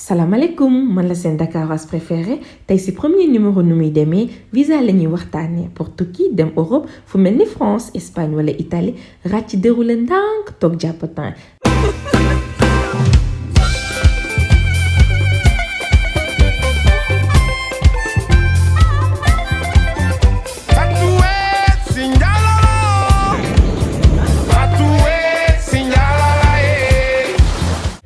Salam alaikum, man la sen Dakaroise préféré tey si premier numéro nu muy demee visa la ñuy waxtaanee pour tukki dem Europe fu mel ni France Espagne wala Italie ràcc déroulé ndànk toog jàppataan.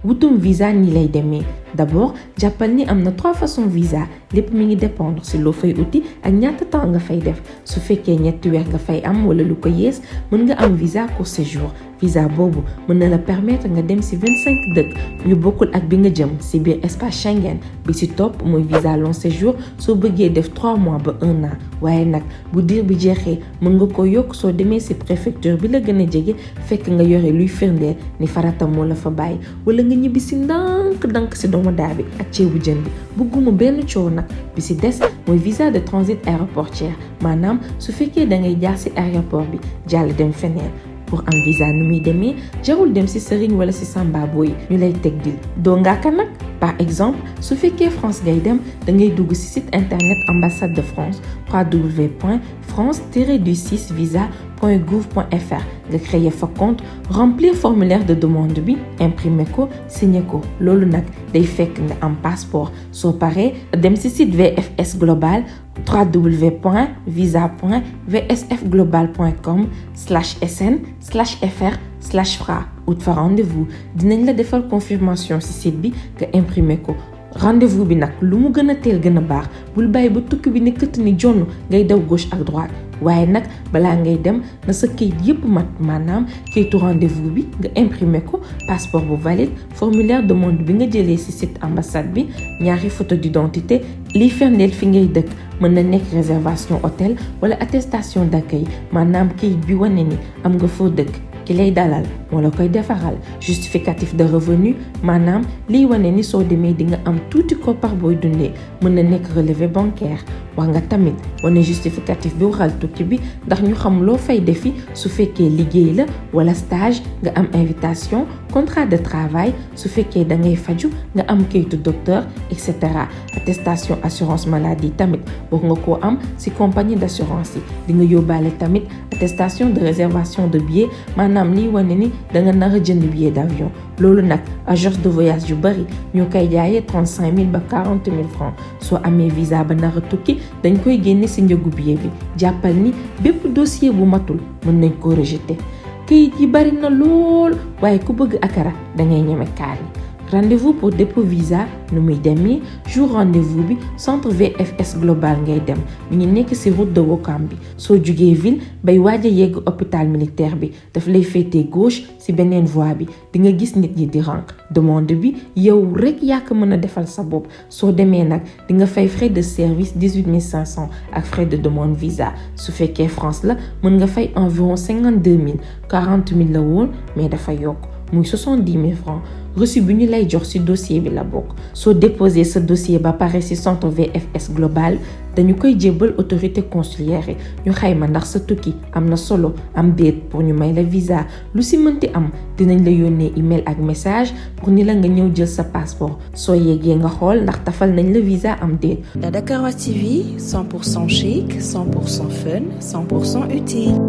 wutum visa ni lay demee d'abord jàppal ni am na 3 façons visa lépp mi ngi dépendre si loo fay uti ak ñaata temps nga fay def su fekkee ñetti weer nga fay am wala lu ko yées mën nga am visa court séjour visa boobu mën na la permettre nga dem si 25 dëkk yu bokkul ak bi nga jëm si biir espace Schengen bi si topp mooy visa long séjour soo bëggee def 3 mois ba 1 an waaye nag bu diir bi jeexee mën nga ko yokk soo demee si préfecture bi la gën a jege fekk nga yore luy firndeel ni farata moo la fa bàyyi wala nga ñibbi si ndànk si doomu daa bi ak ceebu jën bi bugguma benn coow nag bi si des mooy visa de transit aéroportuaire maanaam su fekkee da ngay jaar si aéroport bi jàll dem feneen pour am visa nu muy demee jarul dem si sëriñ wala si samba boy ñu lay teg dil doo ngaaka nag par exemple su fekkee France ngay dem da ngay dugg si site internet ambassade de France www.france-visa.gouv.fr nga créer fa compte remplir formulaire de demande bi imprimer ko signer ko loolu nag day fekk nga am passeport soo paree dem si site VFS Global www.visaglobal.com/sn/fr/fra ut fa rendez-vous dinañ la defal confirmation ci site bi nga imprimer ko rendez-vous bi nag lu mu gën a teel gën a baax bul bàyyi ba tukki bi ne këtt ni jonn ngay daw gauche ak droite waaye nag balaa ngay dem na sa kayit yépp mat maanaam kayitu rendez-vous bi nga imprimer ko passeport bu valide formulaire demande bi nga jëlee ci site ambassade bi ñaari photo d'identité liy firndeel fi ngay dëkk mën na nekk réservation hôtel wala attestation d'accueil maanaam kayit bi wane ni am nga foo dëkk ki lay dalal moo la koy defaral justificatif de revenu maanaam liy wane ni soo demee di nga am tuuti koppar booy dundee mën na nekk relevé bancaire wax nga tamit wane justificatif bi waxal tukki bi ndax ñu xam loo fay defi su fekkee liggéey la wala stage nga am invitation contrat de travail su fekkee da ngay faju nga am kayitu docteur etc. attestation assurance maladie tamit wax nga koo am ci compagnie d'assurance yi di nga yóbbaale tamit attestation de réservation de billet maanaam liy wane ni da nga nar a jënd billet d'avion loolu nag agence de voyage yu bari ñoo koy jaayee 35 000 ba 40 000 francs soo amee visa ba nar a tukki dañ koy génne ci njëgu billet bi jàppal ni bépp dossier bu matul mën nañ ko rejeter kayit yi bari na lool waaye ku bëgg akara da ngay ñeme kaani rendez-vous pour dépôt visa nu muy demee jour rendez-vous bi centre VFS Global ngay dem mi ngi nekk ci route de Ouakam bi soo jugee ville bay waaj a yegg hôpital militaire bi daf lay féetee gauche ci beneen voie bi di nga gis nit ñi di rang demande bi yow rek yaa ko mën a defal sa bopp soo demee nag di nga fay frais de service 18 500 ak frais de demande visa su fekkee France la mën nga fay environ 52 000 40 000 la woon mais dafa yokk muy 70 000 francs reçu bi ñu lay jox ci dossier bi la bokk soo déposé sa dossier ba pare ci centre VFS Global dañu koy jébbal autorité consulaire yi ñu xayma ndax sa tukki am na solo am déet pour ñu may la visa lu ci mënti am dinañ la yónnee email ak message pour ni la nga ñëw jël sa passeport soo yeggee nga xool ndax tafal nañ la visa am déet. La Dakaroise TV, 100% chic, 100% fun, 100% utile.